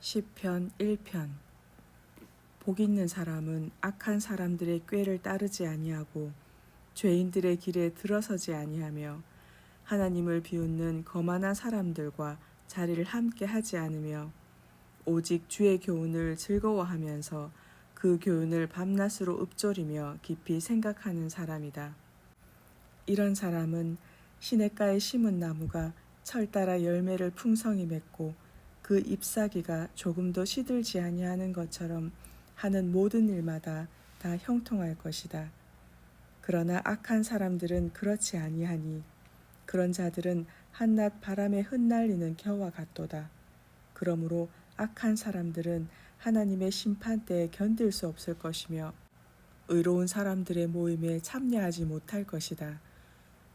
시편 1편. 복 있는 사람은 악한 사람들의 꾀를 따르지 아니하고 죄인들의 길에 들어서지 아니하며 하나님을 비웃는 거만한 사람들과 자리를 함께 하지 않으며 오직 주의 교훈을 즐거워하면서 그 교훈을 밤낮으로 읊조리며 깊이 생각하는 사람이다. 이런 사람은 시냇가에 심은 나무가 철 따라 열매를 풍성히 맺고 그 잎사귀가 조금도 시들지 아니하는 것처럼 하는 모든 일마다 다 형통할 것이다. 그러나 악한 사람들은 그렇지 아니하니 그런 자들은 한낮 바람에 흩날리는 겨와 같도다. 그러므로 악한 사람들은 하나님의 심판때에 견딜 수 없을 것이며 의로운 사람들의 모임에 참여하지 못할 것이다.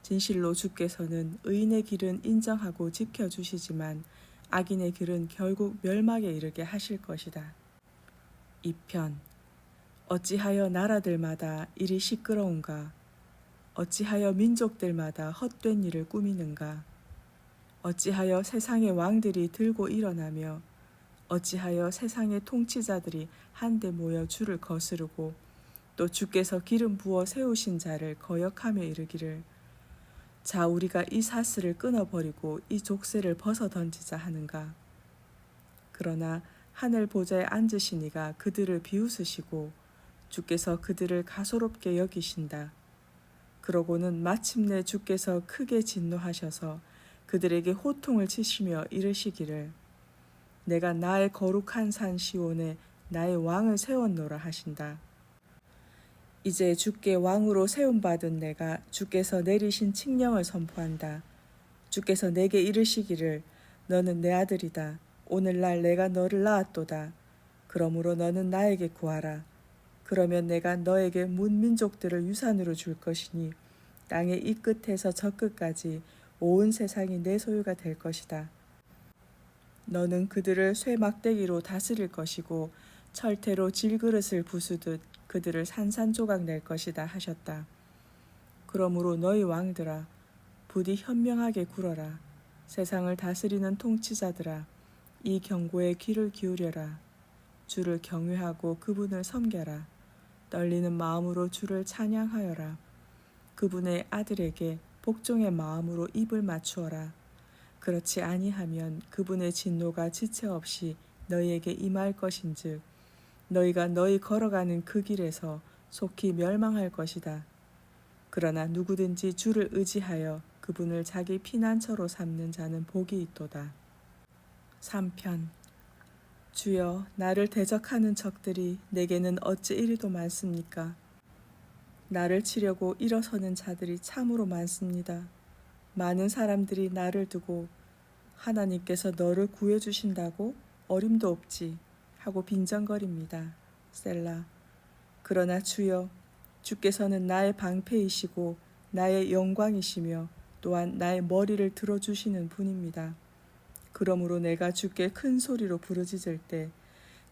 진실로 주께서는 의인의 길은 인정하고 지켜주시지만 악인의 길은 결국 멸망에 이르게 하실 것이다. 2편. 어찌하여 나라들마다 일이 시끄러운가? 어찌하여 민족들마다 헛된 일을 꾸미는가? 어찌하여 세상의 왕들이 들고 일어나며 어찌하여 세상의 통치자들이 한데 모여 주를 거스르고 또 주께서 기름 부어 세우신 자를 거역하며 이르기를 자 우리가 이 사슬을 끊어버리고 이 족쇄를 벗어 던지자 하는가. 그러나 하늘 보좌에 앉으신 이가 그들을 비웃으시고 주께서 그들을 가소롭게 여기신다. 그러고는 마침내 주께서 크게 진노하셔서 그들에게 호통을 치시며 이르시기를 내가 나의 거룩한 산 시온에 나의 왕을 세웠노라 하신다. 이제 주께 왕으로 세움받은 내가 주께서 내리신 칙령을 선포한다. 주께서 내게 이르시기를 너는 내 아들이다. 오늘날 내가 너를 낳았도다. 그러므로 너는 나에게 구하라. 그러면 내가 너에게 문민족들을 유산으로 줄 것이니 땅의 이 끝에서 저 끝까지 온 세상이 내 소유가 될 것이다. 너는 그들을 쇠막대기로 다스릴 것이고 철퇴로 질그릇을 부수듯 그들을 산산조각 낼 것이다 하셨다. 그러므로 너희 왕들아 부디 현명하게 굴어라. 세상을 다스리는 통치자들아 이 경고에 귀를 기울여라. 주를 경외하고 그분을 섬겨라. 떨리는 마음으로 주를 찬양하여라. 그분의 아들에게 복종의 마음으로 입을 맞추어라. 그렇지 아니하면 그분의 진노가 지체 없이 너희에게 임할 것인즉 너희가 너희 걸어가는 그 길에서 속히 멸망할 것이다. 그러나 누구든지 주를 의지하여 그분을 자기 피난처로 삼는 자는 복이 있도다. 3편. 주여 나를 대적하는 적들이 내게는 어찌 이리도 많습니까? 나를 치려고 일어서는 자들이 참으로 많습니다. 많은 사람들이 나를 두고 하나님께서 너를 구해주신다고 어림도 없지 하고 빈정거립니다. 셀라. 그러나 주여 주께서는 나의 방패이시고 나의 영광이시며 또한 나의 머리를 들어주시는 분입니다. 그러므로 내가 주께 큰 소리로 부르짖을 때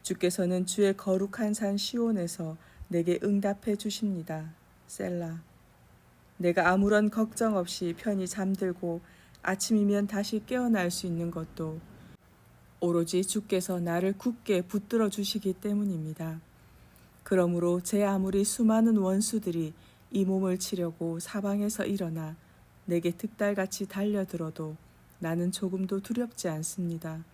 주께서는 주의 거룩한 산 시온에서 내게 응답해 주십니다. 셀라. 내가 아무런 걱정 없이 편히 잠들고 아침이면 다시 깨어날 수 있는 것도 오로지 주께서 나를 굳게 붙들어 주시기 때문입니다. 그러므로 제 아무리 수많은 원수들이 이 몸을 치려고 사방에서 일어나 내게 득달같이 달려들어도 나는 조금도 두렵지 않습니다.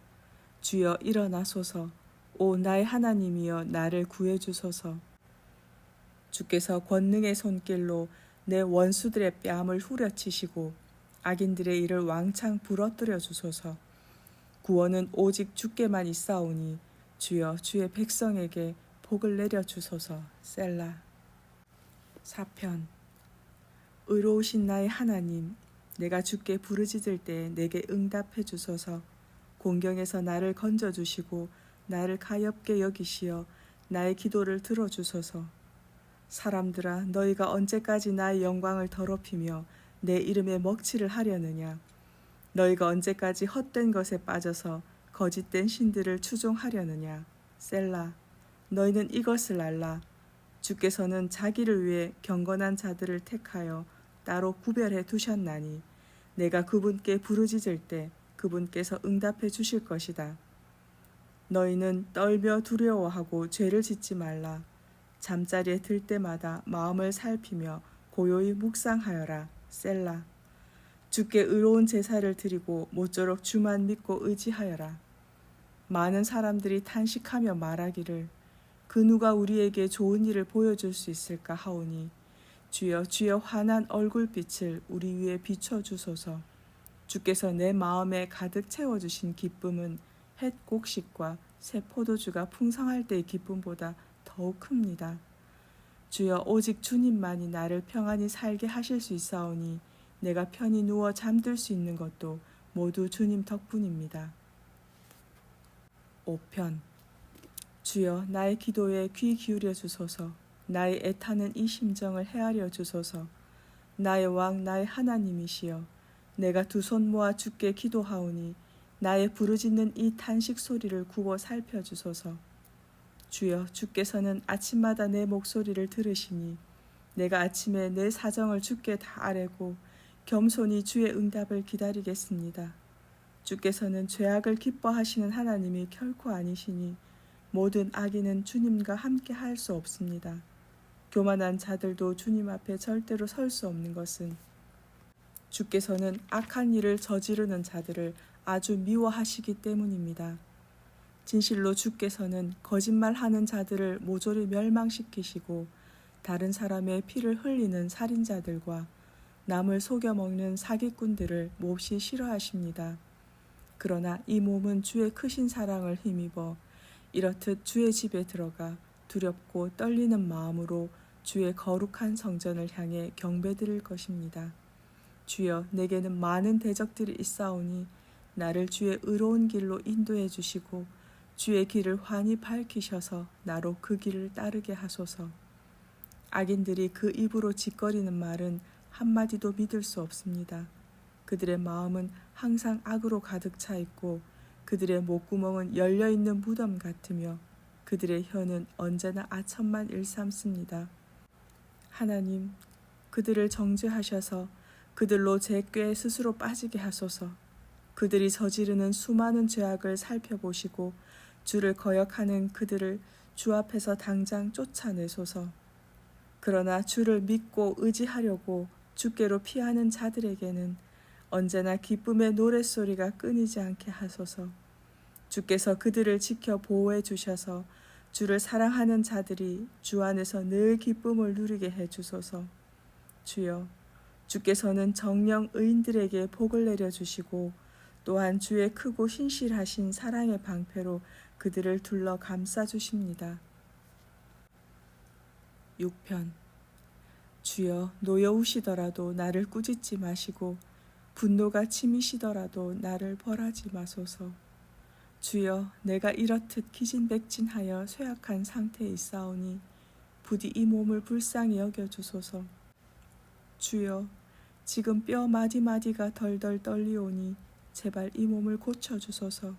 주여 일어나소서. 오 나의 하나님이여 나를 구해주소서. 주께서 권능의 손길로 내 원수들의 뺨을 후려치시고 악인들의 일을 왕창 부러뜨려 주소서. 구원은 오직 주께만 있사오니 주여 주의 백성에게 복을 내려 주소서. 셀라. 4편. 의로우신 나의 하나님 내가 주께 부르짖을 때 내게 응답해 주소서. 공경에서 나를 건져주시고 나를 가엾게 여기시어 나의 기도를 들어주소서. 사람들아 너희가 언제까지 나의 영광을 더럽히며 내 이름에 먹칠을 하려느냐. 너희가 언제까지 헛된 것에 빠져서 거짓된 신들을 추종하려느냐. 셀라. 너희는 이것을 알라. 주께서는 자기를 위해 경건한 자들을 택하여 따로 구별해 두셨나니 내가 그분께 부르짖을 때 그분께서 응답해 주실 것이다. 너희는 떨며 두려워하고 죄를 짓지 말라. 잠자리에 들 때마다 마음을 살피며 고요히 묵상하여라. 셀라. 주께 의로운 제사를 드리고 모쪼록 주만 믿고 의지하여라. 많은 사람들이 탄식하며 말하기를 그 누가 우리에게 좋은 일을 보여줄 수 있을까 하오니 주여 주여 환한 얼굴빛을 우리 위에 비춰주소서. 주께서 내 마음에 가득 채워주신 기쁨은 햇 곡식과 새 포도주가 풍성할 때의 기쁨보다 더욱 큽니다. 주여 오직 주님만이 나를 평안히 살게 하실 수 있사오니 내가 편히 누워 잠들 수 있는 것도 모두 주님 덕분입니다. 5편. 주여 나의 기도에 귀 기울여 주소서. 나의 애타는 이 심정을 헤아려 주소서. 나의 왕 나의 하나님이시여 내가 두 손 모아 주께 기도하오니 나의 부르짖는 이 탄식 소리를 굽어 살펴주소서. 주여 주께서는 아침마다 내 목소리를 들으시니 내가 아침에 내 사정을 주께 다 아뢰고 겸손히 주의 응답을 기다리겠습니다. 주께서는 죄악을 기뻐하시는 하나님이 결코 아니시니 모든 악인은 주님과 함께 할 수 없습니다. 교만한 자들도 주님 앞에 절대로 설 수 없는 것은 주께서는 악한 일을 저지르는 자들을 아주 미워하시기 때문입니다. 진실로 주께서는 거짓말하는 자들을 모조리 멸망시키시고 다른 사람의 피를 흘리는 살인자들과 남을 속여먹는 사기꾼들을 몹시 싫어하십니다. 그러나 이 몸은 주의 크신 사랑을 힘입어 이렇듯 주의 집에 들어가 두렵고 떨리는 마음으로 주의 거룩한 성전을 향해 경배드릴 것입니다. 주여 내게는 많은 대적들이 있사오니 나를 주의 의로운 길로 인도해 주시고 주의 길을 환히 밝히셔서 나로 그 길을 따르게 하소서. 악인들이 그 입으로 짓거리는 말은 한마디도 믿을 수 없습니다. 그들의 마음은 항상 악으로 가득 차 있고 그들의 목구멍은 열려있는 무덤 같으며 그들의 혀는 언제나 아첨만 일삼습니다. 하나님, 그들을 정죄하셔서 그들로 제 꾀에 스스로 빠지게 하소서. 그들이 저지르는 수많은 죄악을 살펴보시고 주를 거역하는 그들을 주 앞에서 당장 쫓아내소서. 그러나 주를 믿고 의지하려고 주께로 피하는 자들에게는 언제나 기쁨의 노랫소리가 끊이지 않게 하소서. 주께서 그들을 지켜 보호해 주셔서 주를 사랑하는 자들이 주 안에서 늘 기쁨을 누리게 해 주소서. 주여, 주께서는 정령 의인들에게 복을 내려주시고 또한 주의 크고 신실하신 사랑의 방패로 그들을 둘러 감싸주십니다. 6편. 주여 노여우시더라도 나를 꾸짖지 마시고 분노가 치미시더라도 나를 벌하지 마소서. 주여 내가 이렇듯 기진백진하여 쇠약한 상태에 있사오니 부디 이 몸을 불쌍히 여겨주소서. 주여 지금 뼈 마디마디가 덜덜 떨리오니 제발 이 몸을 고쳐주소서.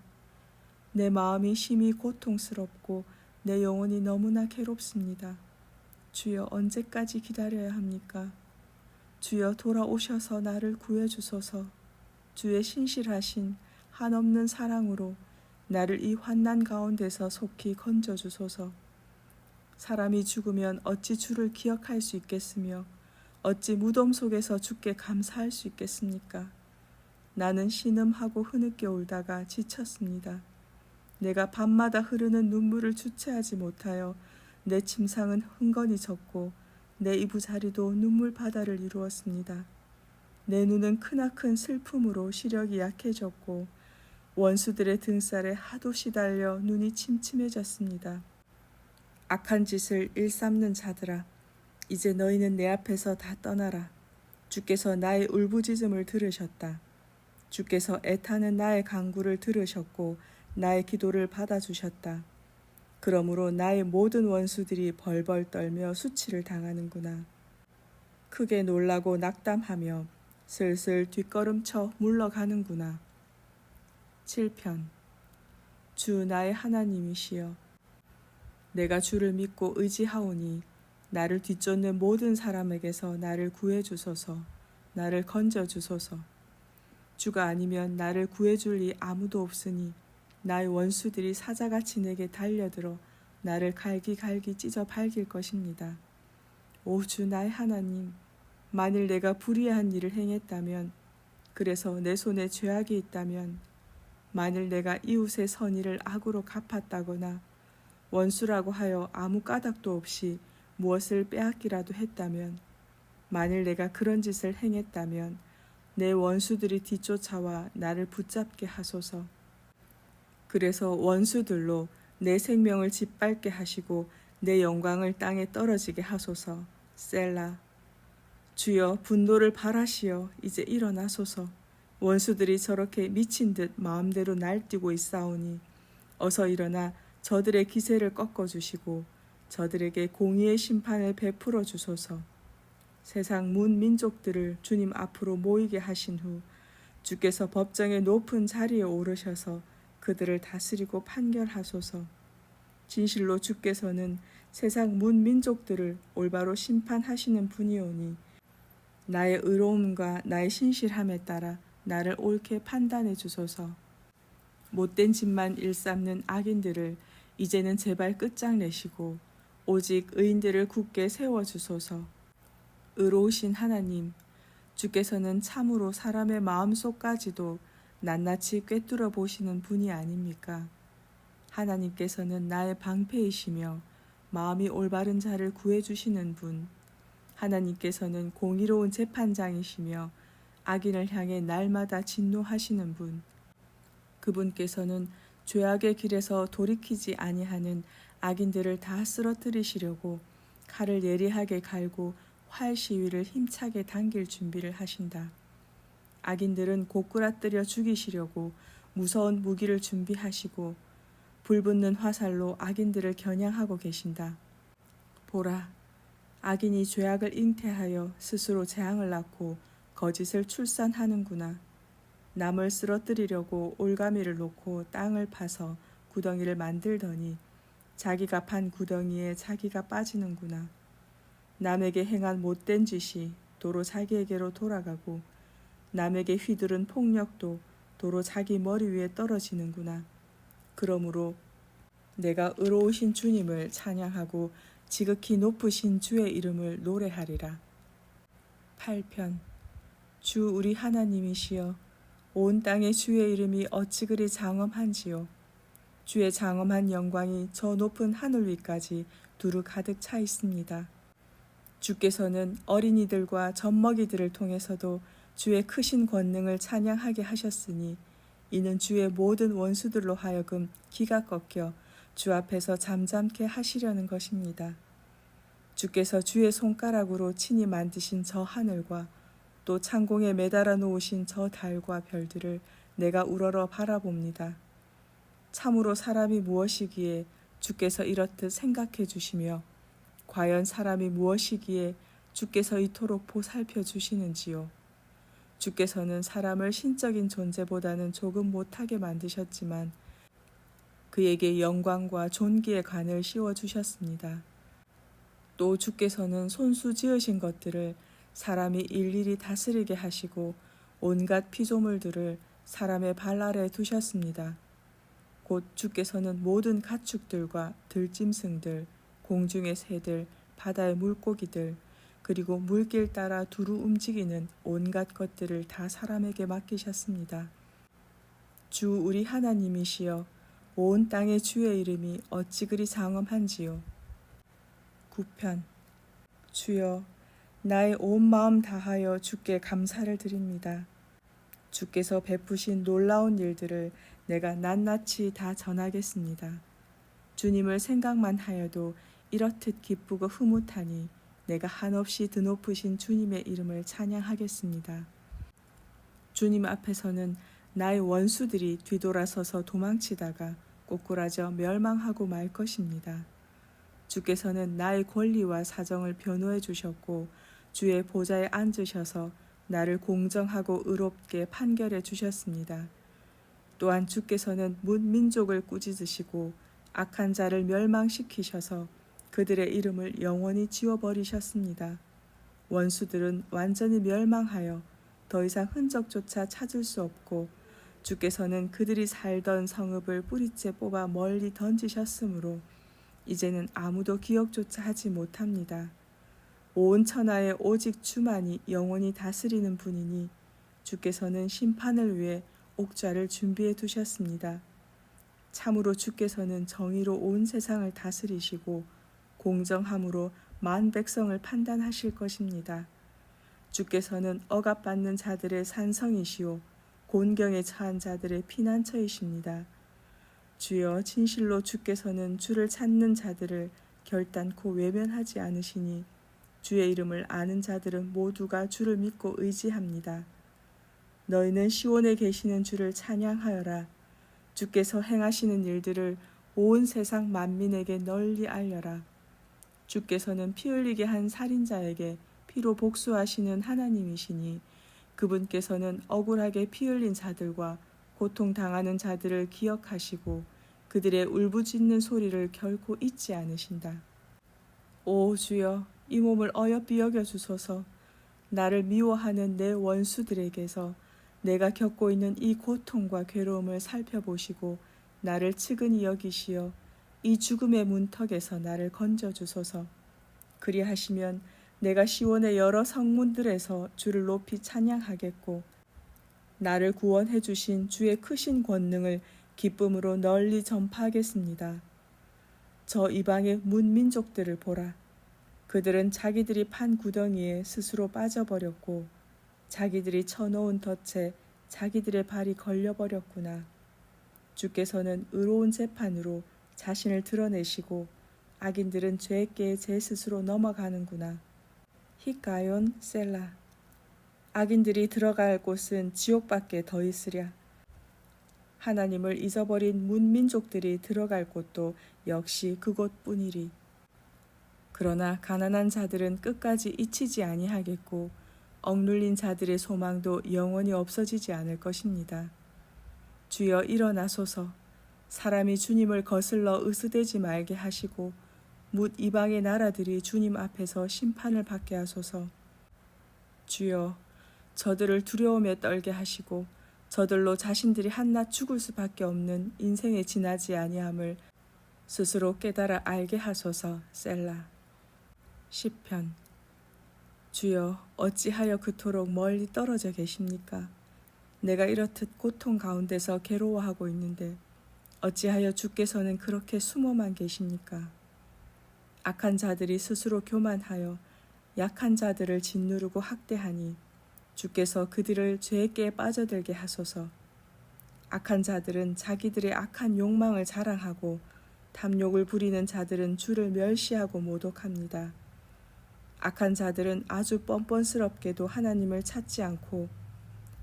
내 마음이 심히 고통스럽고 내 영혼이 너무나 괴롭습니다. 주여 언제까지 기다려야 합니까? 주여 돌아오셔서 나를 구해주소서. 주의 신실하신 한없는 사랑으로 나를 이 환난 가운데서 속히 건져주소서. 사람이 죽으면 어찌 주를 기억할 수 있겠으며 어찌 무덤 속에서 주께 감사할 수 있겠습니까? 나는 신음하고 흐느껴 울다가 지쳤습니다. 내가 밤마다 흐르는 눈물을 주체하지 못하여 내 침상은 흥건히 졌고 내 이부자리도 눈물 바다를 이루었습니다. 내 눈은 크나큰 슬픔으로 시력이 약해졌고 원수들의 등살에 하도 시달려 눈이 침침해졌습니다. 악한 짓을 일삼는 자들아, 이제 너희는 내 앞에서 다 떠나라. 주께서 나의 울부짖음을 들으셨다. 주께서 애타는 나의 간구를 들으셨고 나의 기도를 받아주셨다. 그러므로 나의 모든 원수들이 벌벌 떨며 수치를 당하는구나. 크게 놀라고 낙담하며 슬슬 뒷걸음쳐 물러가는구나. 7편. 주 나의 하나님이시여, 내가 주를 믿고 의지하오니 나를 뒤쫓는 모든 사람에게서 나를 구해주소서. 나를 건져주소서. 주가 아니면 나를 구해줄 리 아무도 없으니 나의 원수들이 사자같이 내게 달려들어 나를 갈기갈기 찢어 발길 것입니다. 오 주 나의 하나님, 만일 내가 불의한 일을 행했다면, 그래서 내 손에 죄악이 있다면, 만일 내가 이웃의 선의를 악으로 갚았다거나 원수라고 하여 아무 까닭도 없이 무엇을 빼앗기라도 했다면, 만일 내가 그런 짓을 행했다면 내 원수들이 뒤쫓아와 나를 붙잡게 하소서. 그래서 원수들로 내 생명을 짓밟게 하시고 내 영광을 땅에 떨어지게 하소서. 셀라. 주여, 분노를 발하시어 이제 일어나소서. 원수들이 저렇게 미친 듯 마음대로 날뛰고 있사오니 어서 일어나 저들의 기세를 꺾어주시고 저들에게 공의의 심판을 베풀어 주소서. 세상 문 민족들을 주님 앞으로 모이게 하신 후 주께서 법정의 높은 자리에 오르셔서 그들을 다스리고 판결하소서. 진실로 주께서는 세상 문 민족들을 올바로 심판하시는 분이오니 나의 의로움과 나의 신실함에 따라 나를 옳게 판단해 주소서. 못된 짓만 일삼는 악인들을 이제는 제발 끝장내시고 오직 의인들을 굳게 세워주소서. 의로우신 하나님, 주께서는 참으로 사람의 마음속까지도 낱낱이 꿰뚫어 보시는 분이 아닙니까? 하나님께서는 나의 방패이시며 마음이 올바른 자를 구해주시는 분, 하나님께서는 공의로운 재판장이시며 악인을 향해 날마다 진노하시는 분, 그분께서는 죄악의 길에서 돌이키지 아니하는 악인들을 다 쓰러뜨리시려고 칼을 예리하게 갈고 활 시위를 힘차게 당길 준비를 하신다. 악인들은 고꾸라뜨려 죽이시려고 무서운 무기를 준비하시고 불붙는 화살로 악인들을 겨냥하고 계신다. 보라, 악인이 죄악을 잉태하여 스스로 재앙을 낳고 거짓을 출산하는구나. 남을 쓰러뜨리려고 올가미를 놓고 땅을 파서 구덩이를 만들더니 자기가 판 구덩이에 자기가 빠지는구나. 남에게 행한 못된 짓이 도로 자기에게로 돌아가고 남에게 휘두른 폭력도 도로 자기 머리 위에 떨어지는구나. 그러므로 내가 의로우신 주님을 찬양하고 지극히 높으신 주의 이름을 노래하리라. 8편. 주 우리 하나님이시여, 온 땅의 주의 이름이 어찌 그리 장엄한지요. 주의 장엄한 영광이 저 높은 하늘 위까지 두루 가득 차 있습니다. 주께서는 어린이들과 젖먹이들을 통해서도 주의 크신 권능을 찬양하게 하셨으니 이는 주의 모든 원수들로 하여금 기가 꺾여 주 앞에서 잠잠케 하시려는 것입니다. 주께서 주의 손가락으로 친히 만드신 저 하늘과 또 창공에 매달아 놓으신 저 달과 별들을 내가 우러러 바라봅니다. 참으로 사람이 무엇이기에 주께서 이렇듯 생각해 주시며 과연 사람이 무엇이기에 주께서 이토록 보살펴 주시는지요. 주께서는 사람을 신적인 존재보다는 조금 못하게 만드셨지만 그에게 영광과 존귀의 관을 씌워주셨습니다. 또 주께서는 손수 지으신 것들을 사람이 일일이 다스리게 하시고 온갖 피조물들을 사람의 발 아래 두셨습니다. 곧 주께서는 모든 가축들과 들짐승들, 공중의 새들, 바다의 물고기들, 그리고 물길 따라 두루 움직이는 온갖 것들을 다 사람에게 맡기셨습니다. 주 우리 하나님이시여, 온 땅의 주의 이름이 어찌 그리 장엄한지요. 9편. 주여, 나의 온 마음 다하여 주께 감사를 드립니다. 주께서 베푸신 놀라운 일들을 내가 낱낱이 다 전하겠습니다. 주님을 생각만 하여도 이렇듯 기쁘고 흐뭇하니 내가 한없이 드높으신 주님의 이름을 찬양하겠습니다. 주님 앞에서는 나의 원수들이 뒤돌아서서 도망치다가 꼬꾸라져 멸망하고 말 것입니다. 주께서는 나의 권리와 사정을 변호해 주셨고 주의 보좌에 앉으셔서 나를 공정하고 의롭게 판결해 주셨습니다. 또한 주께서는 문 민족을 꾸짖으시고 악한 자를 멸망시키셔서 그들의 이름을 영원히 지워버리셨습니다. 원수들은 완전히 멸망하여 더 이상 흔적조차 찾을 수 없고 주께서는 그들이 살던 성읍을 뿌리째 뽑아 멀리 던지셨으므로 이제는 아무도 기억조차 하지 못합니다. 온 천하에 오직 주만이 영원히 다스리는 분이니 주께서는 심판을 위해 옥좌를 준비해 두셨습니다. 참으로 주께서는 정의로 온 세상을 다스리시고 공정함으로 만 백성을 판단하실 것입니다. 주께서는 억압받는 자들의 산성이시오 곤경에 처한 자들의 피난처이십니다. 주여, 진실로 주께서는 주를 찾는 자들을 결단코 외면하지 않으시니 주의 이름을 아는 자들은 모두가 주를 믿고 의지합니다. 너희는 시온에 계시는 주를 찬양하여라. 주께서 행하시는 일들을 온 세상 만민에게 널리 알려라. 주께서는 피 흘리게 한 살인자에게 피로 복수하시는 하나님이시니 그분께서는 억울하게 피 흘린 자들과 고통당하는 자들을 기억하시고 그들의 울부짖는 소리를 결코 잊지 않으신다. 오 주여, 이 몸을 어여삐 여겨주소서. 나를 미워하는 내 원수들에게서 내가 겪고 있는 이 고통과 괴로움을 살펴보시고 나를 측은히 여기시어 이 죽음의 문턱에서 나를 건져주소서. 그리하시면 내가 시온의 여러 성문들에서 주를 높이 찬양하겠고 나를 구원해 주신 주의 크신 권능을 기쁨으로 널리 전파하겠습니다. 저 이방의 문민족들을 보라. 그들은 자기들이 판 구덩이에 스스로 빠져버렸고 자기들이 쳐놓은 덫에 자기들의 발이 걸려버렸구나. 주께서는 의로운 재판으로 자신을 드러내시고 악인들은 죄께 제 스스로 넘어가는구나. 히가yon 셀라. 악인들이 들어갈 곳은 지옥밖에 더 있으랴. 하나님을 잊어버린 문민족들이 들어갈 곳도 역시 그곳뿐이리. 그러나 가난한 자들은 끝까지 잊히지 아니하겠고 억눌린 자들의 소망도 영원히 없어지지 않을 것입니다. 주여, 일어나소서. 사람이 주님을 거슬러 으스대지 말게 하시고 뭇 이방의 나라들이 주님 앞에서 심판을 받게 하소서. 주여, 저들을 두려움에 떨게 하시고 저들로 자신들이 한낱 죽을 수밖에 없는 인생에 지나지 아니함을 스스로 깨달아 알게 하소서. 셀라. 시편. 주여, 어찌하여 그토록 멀리 떨어져 계십니까? 내가 이렇듯 고통 가운데서 괴로워하고 있는데 어찌하여 주께서는 그렇게 숨어만 계십니까? 악한 자들이 스스로 교만하여 약한 자들을 짓누르고 학대하니 주께서 그들을 죄에 빠져들게 하소서. 악한 자들은 자기들의 악한 욕망을 자랑하고 탐욕을 부리는 자들은 주를 멸시하고 모독합니다. 악한 자들은 아주 뻔뻔스럽게도 하나님을 찾지 않고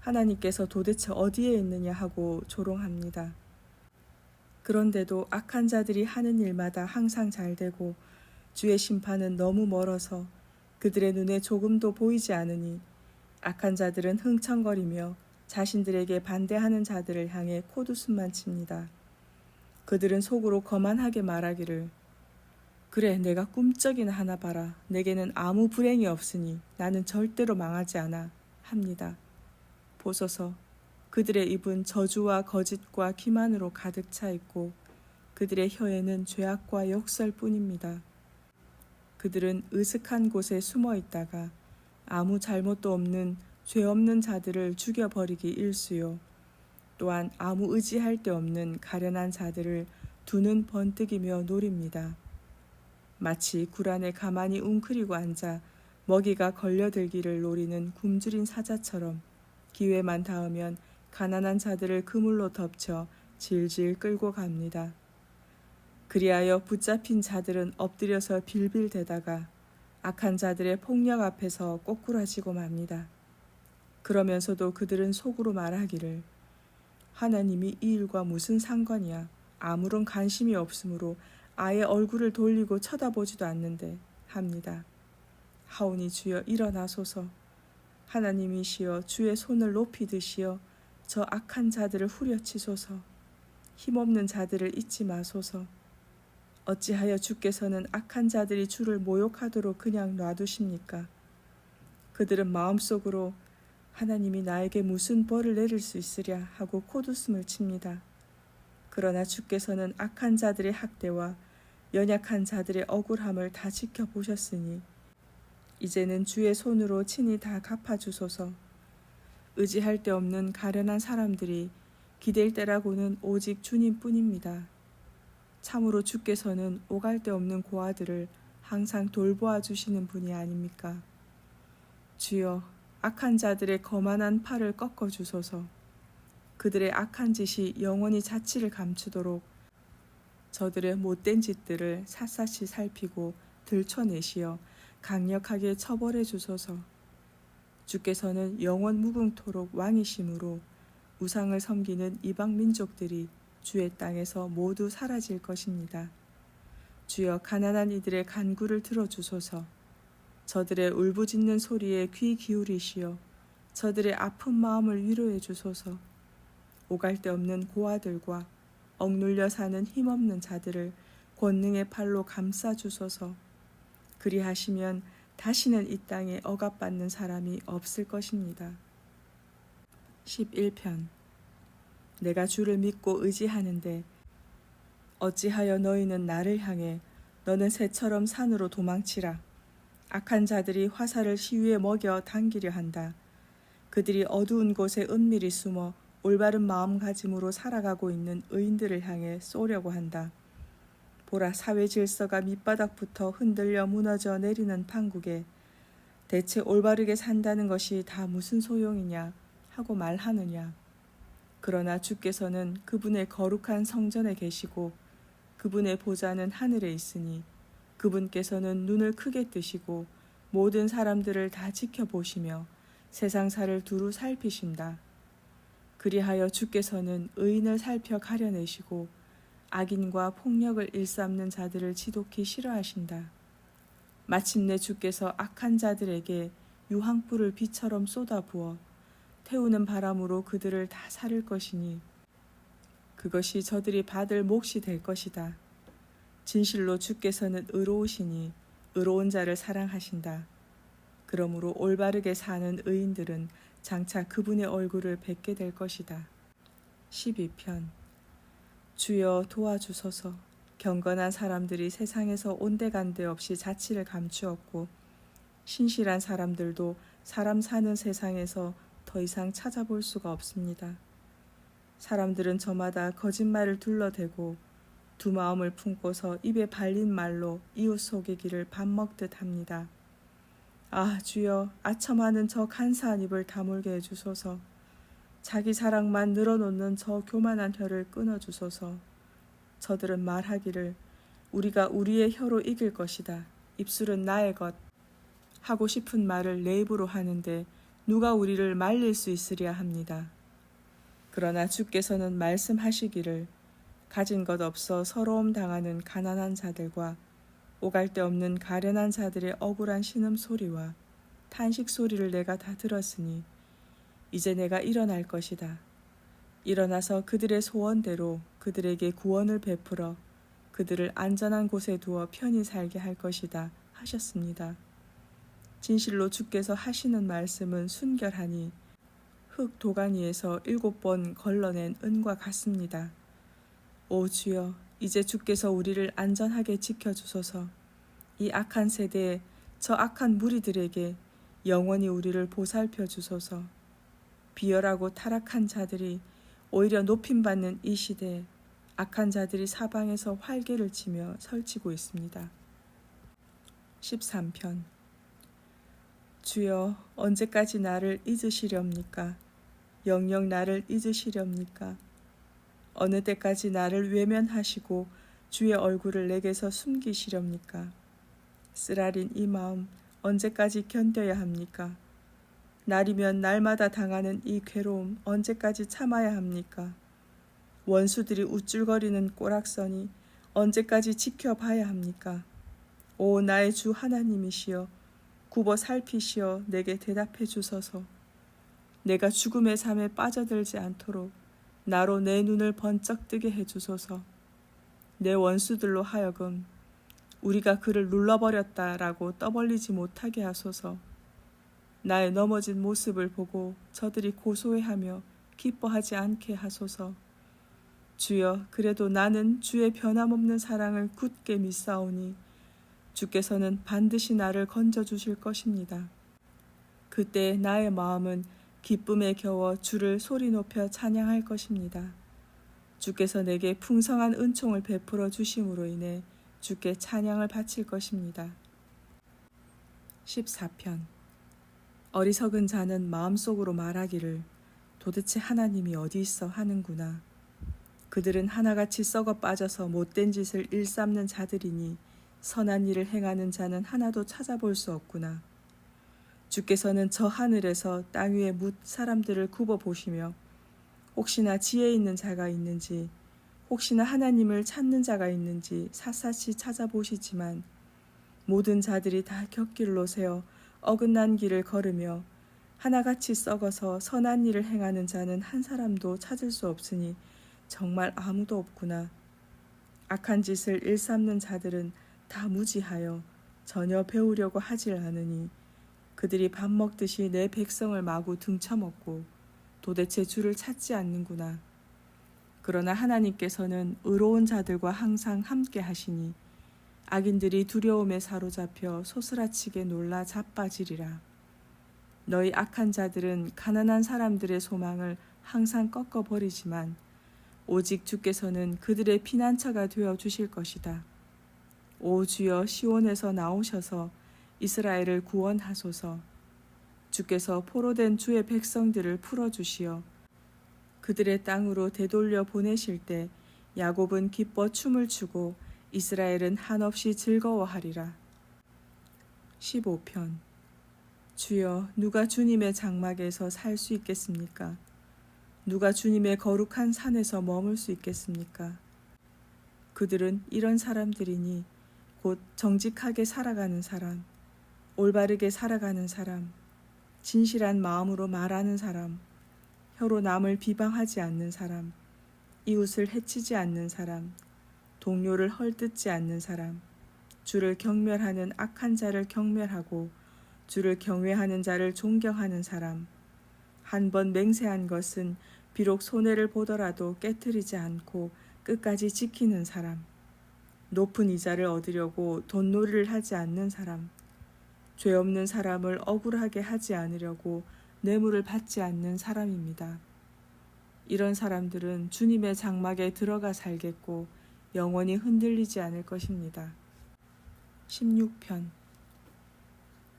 하나님께서 도대체 어디에 있느냐 하고 조롱합니다. 그런데도 악한 자들이 하는 일마다 항상 잘되고 주의 심판은 너무 멀어서 그들의 눈에 조금도 보이지 않으니 악한 자들은 흥청거리며 자신들에게 반대하는 자들을 향해 코두숨만 칩니다. 그들은 속으로 거만하게 말하기를 그래, 내가 꿈쩍이나 하나 봐라. 내게는 아무 불행이 없으니 나는 절대로 망하지 않아 합니다. 보소서, 그들의 입은 저주와 거짓과 기만으로 가득 차 있고 그들의 혀에는 죄악과 욕설뿐입니다. 그들은 으슥한 곳에 숨어 있다가 아무 잘못도 없는 죄 없는 자들을 죽여버리기 일쑤요. 또한 아무 의지할 데 없는 가련한 자들을 두 눈 번뜩이며 노립니다. 마치 굴 안에 가만히 웅크리고 앉아 먹이가 걸려들기를 노리는 굶주린 사자처럼 기회만 닿으면 가난한 자들을 그물로 덮쳐 질질 끌고 갑니다. 그리하여 붙잡힌 자들은 엎드려서 빌빌대다가 악한 자들의 폭력 앞에서 꼬꾸라지고 맙니다. 그러면서도 그들은 속으로 말하기를 하나님이 이 일과 무슨 상관이야. 아무런 관심이 없으므로 아예 얼굴을 돌리고 쳐다보지도 않는데 합니다. 하오니 주여, 일어나소서. 하나님이시여, 주의 손을 높이 드시어 저 악한 자들을 후려치소서. 힘없는 자들을 잊지 마소서. 어찌하여 주께서는 악한 자들이 주를 모욕하도록 그냥 놔두십니까? 그들은 마음속으로 하나님이 나에게 무슨 벌을 내릴 수 있으랴 하고 코웃음을 칩니다. 그러나 주께서는 악한 자들의 학대와 연약한 자들의 억울함을 다 지켜보셨으니 이제는 주의 손으로 친히 다 갚아주소서. 의지할 데 없는 가련한 사람들이 기댈 때라고는 오직 주님뿐입니다. 참으로 주께서는 오갈 데 없는 고아들을 항상 돌보아 주시는 분이 아닙니까? 주여, 악한 자들의 거만한 팔을 꺾어 주소서. 그들의 악한 짓이 영원히 자취를 감추도록 저들의 못된 짓들을 샅샅이 살피고 들춰내시어 강력하게 처벌해 주소서. 주께서는 영원 무궁토록 왕이심으로 우상을 섬기는 이방 민족들이 주의 땅에서 모두 사라질 것입니다. 주여, 가난한 이들의 간구를 들어주소서. 저들의 울부짖는 소리에 귀 기울이시어 저들의 아픈 마음을 위로해 주소서. 오갈 데 없는 고아들과 억눌려 사는 힘없는 자들을 권능의 팔로 감싸 주소서. 그리하시면 다시는 이 땅에 억압받는 사람이 없을 것입니다. 11편. 내가 주를 믿고 의지하는데 어찌하여 너희는 나를 향해 너는 새처럼 산으로 도망치라. 악한 자들이 화살을 시위에 먹여 당기려 한다. 그들이 어두운 곳에 은밀히 숨어 올바른 마음가짐으로 살아가고 있는 의인들을 향해 쏘려고 한다. 보라, 사회 질서가 밑바닥부터 흔들려 무너져 내리는 판국에 대체 올바르게 산다는 것이 다 무슨 소용이냐 하고 말하느냐. 그러나 주께서는 그분의 거룩한 성전에 계시고 그분의 보좌는 하늘에 있으니 그분께서는 눈을 크게 뜨시고 모든 사람들을 다 지켜보시며 세상사를 두루 살피신다. 그리하여 주께서는 의인을 살펴 가려내시고 악인과 폭력을 일삼는 자들을 지독히 싫어하신다. 마침내 주께서 악한 자들에게 유황불을 비처럼 쏟아부어 태우는 바람으로 그들을 다 사를 것이니 그것이 저들이 받을 몫이 될 것이다. 진실로 주께서는 의로우시니 의로운 자를 사랑하신다. 그러므로 올바르게 사는 의인들은 장차 그분의 얼굴을 뵙게 될 것이다. 12편. 주여, 도와주소서. 경건한 사람들이 세상에서 온데간데 없이 자취를 감추었고 신실한 사람들도 사람 사는 세상에서 더 이상 찾아볼 수가 없습니다. 사람들은 저마다 거짓말을 둘러대고 두 마음을 품고서 입에 발린 말로 이웃 속이기를 밥 먹듯 합니다. 아, 주여, 아첨하는 저 간사한 입을 다물게 해주소서. 자기 자랑만 늘어놓는 저 교만한 혀를 끊어주소서. 저들은 말하기를 우리가 우리의 혀로 이길 것이다. 입술은 나의 것. 하고 싶은 말을 내 입으로 하는데 누가 우리를 말릴 수 있으랴 합니다. 그러나 주께서는 말씀하시기를 가진 것 없어 서러움 당하는 가난한 자들과 오갈 데 없는 가련한 자들의 억울한 신음소리와 탄식소리를 내가 다 들었으니 이제 내가 일어날 것이다. 일어나서 그들의 소원대로 그들에게 구원을 베풀어 그들을 안전한 곳에 두어 편히 살게 할 것이다 하셨습니다. 진실로 주께서 하시는 말씀은 순결하니 흙 도가니에서 7번 걸러낸 은과 같습니다. 오 주여, 이제 주께서 우리를 안전하게 지켜주소서. 이 악한 세대에 저 악한 무리들에게 영원히 우리를 보살펴 주소서. 비열하고 타락한 자들이 오히려 높임받는 이 시대에 악한 자들이 사방에서 활개를 치며 설치고 있습니다. 13편. 주여, 언제까지 나를 잊으시렵니까? 영영 나를 잊으시렵니까? 어느 때까지 나를 외면하시고 주의 얼굴을 내게서 숨기시렵니까? 쓰라린 이 마음 언제까지 견뎌야 합니까? 날이면 날마다 당하는 이 괴로움 언제까지 참아야 합니까? 원수들이 우쭐거리는 꼬락선이 언제까지 지켜봐야 합니까? 오 나의 주 하나님이시여, 굽어 살피시어 내게 대답해 주소서. 내가 죽음의 삶에 빠져들지 않도록 나로 내 눈을 번쩍 뜨게 해주소서. 내 원수들로 하여금 우리가 그를 눌러버렸다라고 떠벌리지 못하게 하소서. 나의 넘어진 모습을 보고 저들이 고소해하며 기뻐하지 않게 하소서. 주여, 그래도 나는 주의 변함없는 사랑을 굳게 믿사오니 주께서는 반드시 나를 건져주실 것입니다. 그때 나의 마음은 기쁨에 겨워 주를 소리 높여 찬양할 것입니다. 주께서 내게 풍성한 은총을 베풀어 주심으로 인해 주께 찬양을 바칠 것입니다. 14편. 어리석은 자는 마음속으로 말하기를 도대체 하나님이 어디 있어 하는구나. 그들은 하나같이 썩어 빠져서 못된 짓을 일삼는 자들이니 선한 일을 행하는 자는 하나도 찾아볼 수 없구나. 주께서는 저 하늘에서 땅 위에 뭇 사람들을 굽어 보시며 혹시나 지혜 있는 자가 있는지, 혹시나 하나님을 찾는 자가 있는지 샅샅이 찾아보시지만 모든 자들이 다 곁길로 세어 어긋난 길을 걸으며 하나같이 썩어서 선한 일을 행하는 자는 한 사람도 찾을 수 없으니 정말 아무도 없구나. 악한 짓을 일삼는 자들은 다 무지하여 전혀 배우려고 하질 않으니 그들이 밥 먹듯이 내 백성을 마구 등쳐먹고 도대체 주를 찾지 않는구나. 그러나 하나님께서는 의로운 자들과 항상 함께 하시니 악인들이 두려움에 사로잡혀 소스라치게 놀라 자빠지리라. 너희 악한 자들은 가난한 사람들의 소망을 항상 꺾어버리지만 오직 주께서는 그들의 피난처가 되어 주실 것이다. 오 주여, 시온에서 나오셔서 이스라엘을 구원하소서. 주께서 포로된 주의 백성들을 풀어주시어 그들의 땅으로 되돌려 보내실 때 야곱은 기뻐 춤을 추고 이스라엘은 한없이 즐거워하리라. 15편. 주여, 누가 주님의 장막에서 살 수 있겠습니까? 누가 주님의 거룩한 산에서 머물 수 있겠습니까? 그들은 이런 사람들이니 곧 정직하게 살아가는 사람, 올바르게 살아가는 사람, 진실한 마음으로 말하는 사람, 혀로 남을 비방하지 않는 사람, 이웃을 해치지 않는 사람, 동료를 헐뜯지 않는 사람, 주를 경멸하는 악한 자를 경멸하고 주를 경외하는 자를 존경하는 사람, 한 번 맹세한 것은 비록 손해를 보더라도 깨트리지 않고 끝까지 지키는 사람, 높은 이자를 얻으려고 돈놀이를 하지 않는 사람, 죄 없는 사람을 억울하게 하지 않으려고 뇌물을 받지 않는 사람입니다. 이런 사람들은 주님의 장막에 들어가 살겠고 영원히 흔들리지 않을 것입니다. 16편.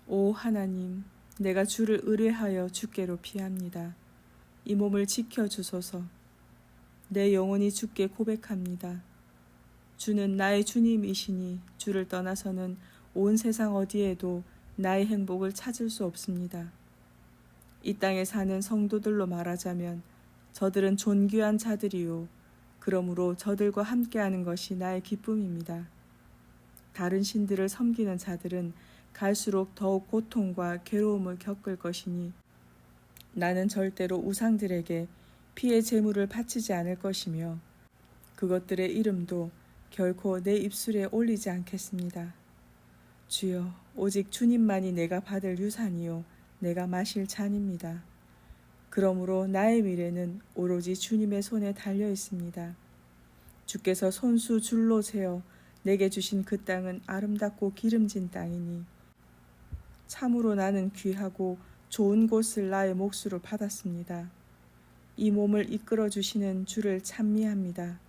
오 하나님, 내가 주를 의뢰하여 주께로 피합니다. 이 몸을 지켜주소서. 내 영혼이 주께 고백합니다. 주는 나의 주님이시니 주를 떠나서는 온 세상 어디에도 나의 행복을 찾을 수 없습니다. 이 땅에 사는 성도들로 말하자면 저들은 존귀한 자들이요. 그러므로 저들과 함께하는 것이 나의 기쁨입니다. 다른 신들을 섬기는 자들은 갈수록 더욱 고통과 괴로움을 겪을 것이니 나는 절대로 우상들에게 피의 제물을 바치지 않을 것이며 그것들의 이름도 결코 내 입술에 올리지 않겠습니다. 주여, 오직 주님만이 내가 받을 유산이요 내가 마실 잔입니다. 그러므로 나의 미래는 오로지 주님의 손에 달려 있습니다. 주께서 손수 줄로 세어 내게 주신 그 땅은 아름답고 기름진 땅이니 참으로 나는 귀하고 좋은 곳을 나의 몫으로 받았습니다. 이 몸을 이끌어 주시는 주를 찬미합니다.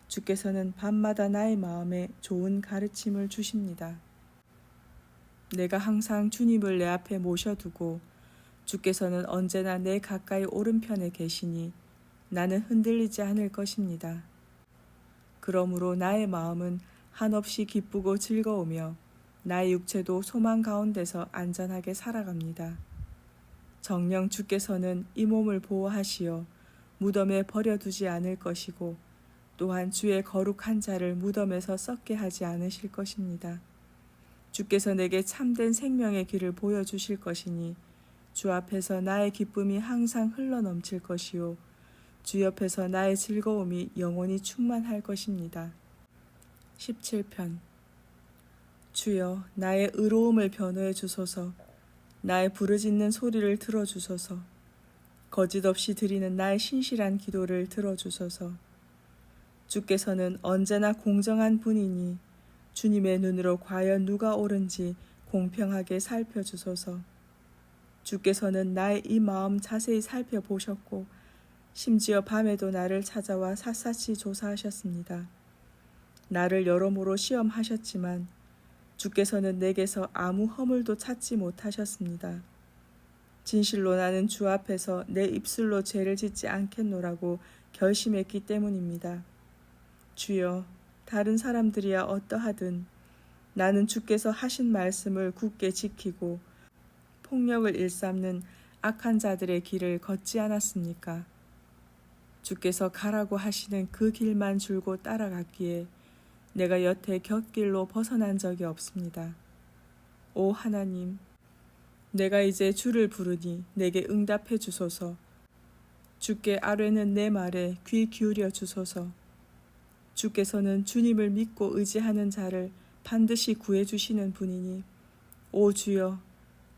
주께서는 밤마다 나의 마음에 좋은 가르침을 주십니다. 내가 항상 주님을 내 앞에 모셔두고 주께서는 언제나 내 가까이 오른편에 계시니 나는 흔들리지 않을 것입니다. 그러므로 나의 마음은 한없이 기쁘고 즐거우며 나의 육체도 소망 가운데서 안전하게 살아갑니다. 정녕 주께서는 이 몸을 보호하시어 무덤에 버려두지 않을 것이고 또한 주의 거룩한 자를 무덤에서 썩게 하지 않으실 것입니다. 주께서 내게 참된 생명의 길을 보여주실 것이니 주 앞에서 나의 기쁨이 항상 흘러넘칠 것이요 주 옆에서 나의 즐거움이 영원히 충만할 것입니다. 17편. 주여, 나의 의로움을 변호해 주소서. 나의 부르짖는 소리를 들어주소서. 거짓없이 드리는 나의 신실한 기도를 들어주소서. 주께서는 언제나 공정한 분이니 주님의 눈으로 과연 누가 옳은지 공평하게 살펴주소서. 주께서는 나의 이 마음 자세히 살펴보셨고 심지어 밤에도 나를 찾아와 샅샅이 조사하셨습니다. 나를 여러모로 시험하셨지만 주께서는 내게서 아무 허물도 찾지 못하셨습니다. 진실로 나는 주 앞에서 내 입술로 죄를 짓지 않겠노라고 결심했기 때문입니다. 주여, 다른 사람들이야 어떠하든 나는 주께서 하신 말씀을 굳게 지키고 폭력을 일삼는 악한 자들의 길을 걷지 않았습니까? 주께서 가라고 하시는 그 길만 줄고 따라갔기에 내가 여태 곁길로 벗어난 적이 없습니다. 오 하나님, 내가 이제 주를 부르니 내게 응답해 주소서. 주께 아뢰는 내 말에 귀 기울여 주소서. 주께서는 주님을 믿고 의지하는 자를 반드시 구해 주시는 분이니 오 주여,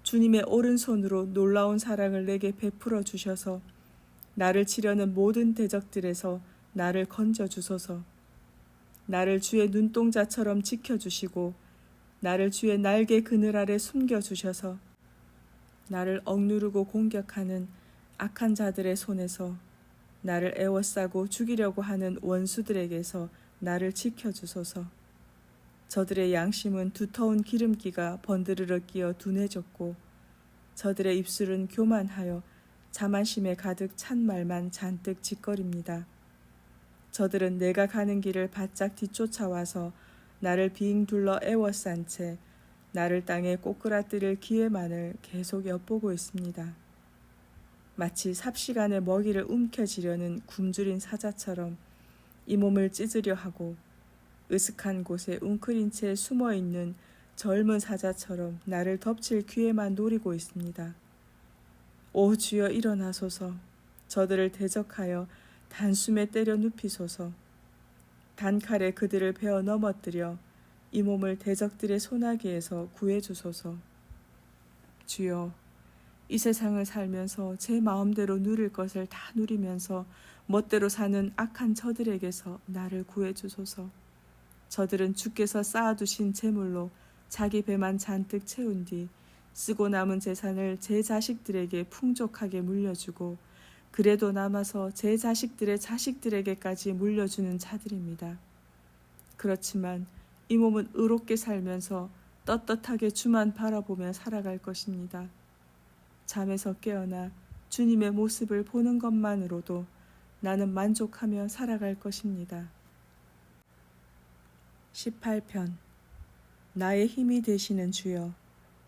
주님의 오른손으로 놀라운 사랑을 내게 베풀어 주셔서 나를 치려는 모든 대적들에서 나를 건져 주소서. 나를 주의 눈동자처럼 지켜주시고 나를 주의 날개 그늘 아래 숨겨주셔서 나를 억누르고 공격하는 악한 자들의 손에서 나를 애워싸고 죽이려고 하는 원수들에게서 나를 지켜주소서. 저들의 양심은 두터운 기름기가 번드르르 끼어 둔해졌고 저들의 입술은 교만하여 자만심에 가득 찬 말만 잔뜩 짓거립니다. 저들은 내가 가는 길을 바짝 뒤쫓아와서 나를 빙 둘러 애워싼 채 나를 땅에 꼬꾸라뜨릴 기회만을 계속 엿보고 있습니다. 마치 삽시간에 먹이를 움켜쥐려는 굶주린 사자처럼 이 몸을 찢으려 하고 으슥한 곳에 웅크린 채 숨어있는 젊은 사자처럼 나를 덮칠 기회만 노리고 있습니다. 오 주여 일어나소서. 저들을 대적하여 단숨에 때려 눕히소서. 단칼에 그들을 베어 넘어뜨려 이 몸을 대적들의 소나기에서 구해주소서. 주여, 이 세상을 살면서 제 마음대로 누릴 것을 다 누리면서 멋대로 사는 악한 저들에게서 나를 구해주소서. 저들은 주께서 쌓아두신 재물로 자기 배만 잔뜩 채운 뒤 쓰고 남은 재산을 제 자식들에게 풍족하게 물려주고 그래도 남아서 제 자식들의 자식들에게까지 물려주는 자들입니다. 그렇지만 이 몸은 의롭게 살면서 떳떳하게 주만 바라보며 살아갈 것입니다. 잠에서 깨어나 주님의 모습을 보는 것만으로도 나는 만족하며 살아갈 것입니다. 18편. 나의 힘이 되시는 주여,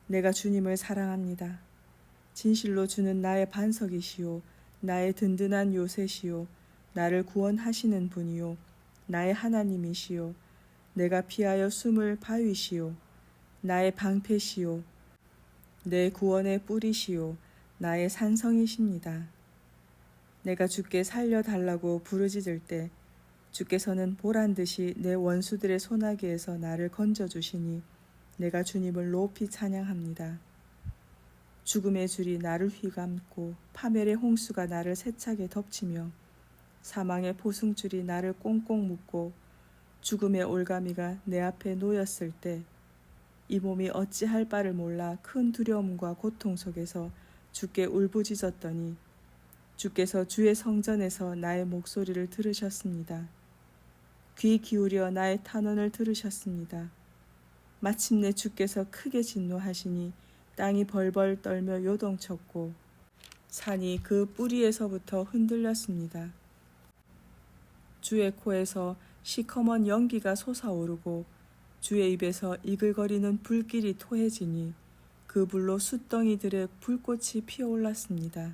내가 주님을 사랑합니다. 진실로 주는 나의 반석이시오, 나의 든든한 요새시오, 나를 구원하시는 분이요, 나의 하나님이시오, 내가 피하여 숨을 바위시오, 나의 방패시오, 내 구원의 뿌리시오, 나의 산성이십니다. 내가 주께 살려달라고 부르짖을 때 주께서는 보란듯이 내 원수들의 소나기에서 나를 건져주시니 내가 주님을 높이 찬양합니다. 죽음의 줄이 나를 휘감고 파멸의 홍수가 나를 세차게 덮치며 사망의 포승줄이 나를 꽁꽁 묶고 죽음의 올가미가 내 앞에 놓였을 때 이 몸이 어찌할 바를 몰라 큰 두려움과 고통 속에서 주께 울부짖었더니 주께서 주의 성전에서 나의 목소리를 들으셨습니다. 귀 기울여 나의 탄원을 들으셨습니다. 마침내 주께서 크게 진노하시니 땅이 벌벌 떨며 요동쳤고 산이 그 뿌리에서부터 흔들렸습니다. 주의 코에서 시커먼 연기가 솟아오르고 주의 입에서 이글거리는 불길이 토해지니 그 불로 숫덩이들의 불꽃이 피어올랐습니다.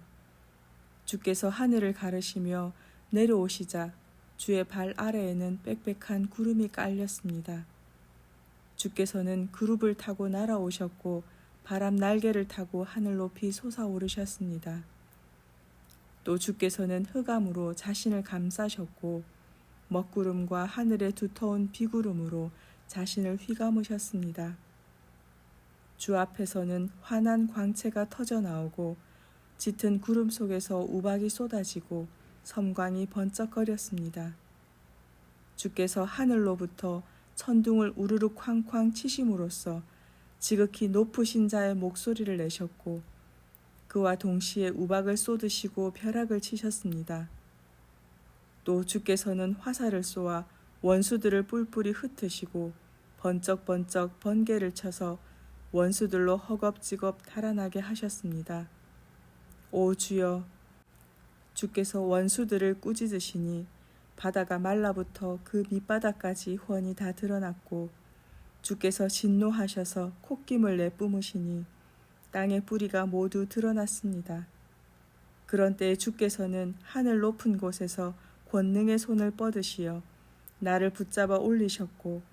주께서 하늘을 가르시며 내려오시자 주의 발 아래에는 빽빽한 구름이 깔렸습니다. 주께서는 그룹을 타고 날아오셨고 바람 날개를 타고 하늘 높이 솟아오르셨습니다. 또 주께서는 흑암으로 자신을 감싸셨고 먹구름과 하늘의 두터운 비구름으로 자신을 휘감으셨습니다. 주 앞에서는 환한 광채가 터져 나오고 짙은 구름 속에서 우박이 쏟아지고 섬광이 번쩍거렸습니다. 주께서 하늘로부터 천둥을 우르르 쾅쾅 치심으로써 지극히 높으신 자의 목소리를 내셨고 그와 동시에 우박을 쏟으시고 벼락을 치셨습니다. 또 주께서는 화살을 쏘아 원수들을 뿔뿔이 흩으시고 번쩍번쩍 번개를 쳐서 원수들로 허겁지겁 달아나게 하셨습니다. 오 주여, 주께서 원수들을 꾸짖으시니 바다가 말라부터 그 밑바닥까지 훤히 다 드러났고 주께서 진노하셔서 콧김을 내뿜으시니 땅의 뿌리가 모두 드러났습니다. 그런 때에 주께서는 하늘 높은 곳에서 권능의 손을 뻗으시어 나를 붙잡아 올리셨고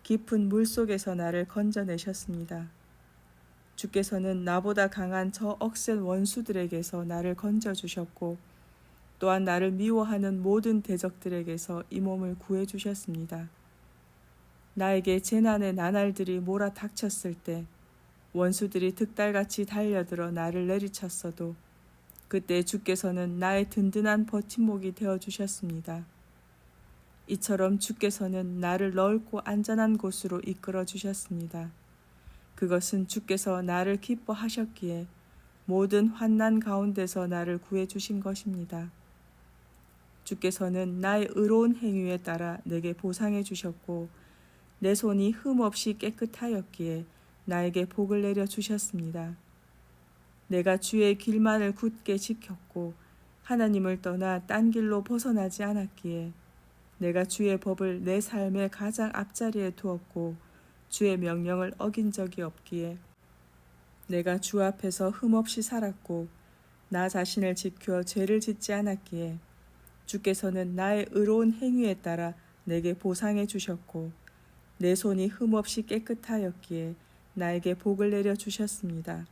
깊은 물속에서 나를 건져내셨습니다. 주께서는 나보다 강한 저 억센 원수들에게서 나를 건져주셨고 또한 나를 미워하는 모든 대적들에게서 이 몸을 구해주셨습니다. 나에게 재난의 나날들이 몰아닥쳤을 때 원수들이 득달같이 달려들어 나를 내리쳤어도 그때 주께서는 나의 든든한 버팀목이 되어주셨습니다. 이처럼 주께서는 나를 넓고 안전한 곳으로 이끌어 주셨습니다. 그것은 주께서 나를 기뻐하셨기에 모든 환난 가운데서 나를 구해주신 것입니다. 주께서는 나의 의로운 행위에 따라 내게 보상해 주셨고 내 손이 흠없이 깨끗하였기에 나에게 복을 내려 주셨습니다. 내가 주의 길만을 굳게 지켰고 하나님을 떠나 딴 길로 벗어나지 않았기에 내가 주의 법을 내 삶의 가장 앞자리에 두었고 주의 명령을 어긴 적이 없기에 내가 주 앞에서 흠없이 살았고 나 자신을 지켜 죄를 짓지 않았기에 주께서는 나의 의로운 행위에 따라 내게 보상해 주셨고 내 손이 흠없이 깨끗하였기에 나에게 복을 내려 주셨습니다.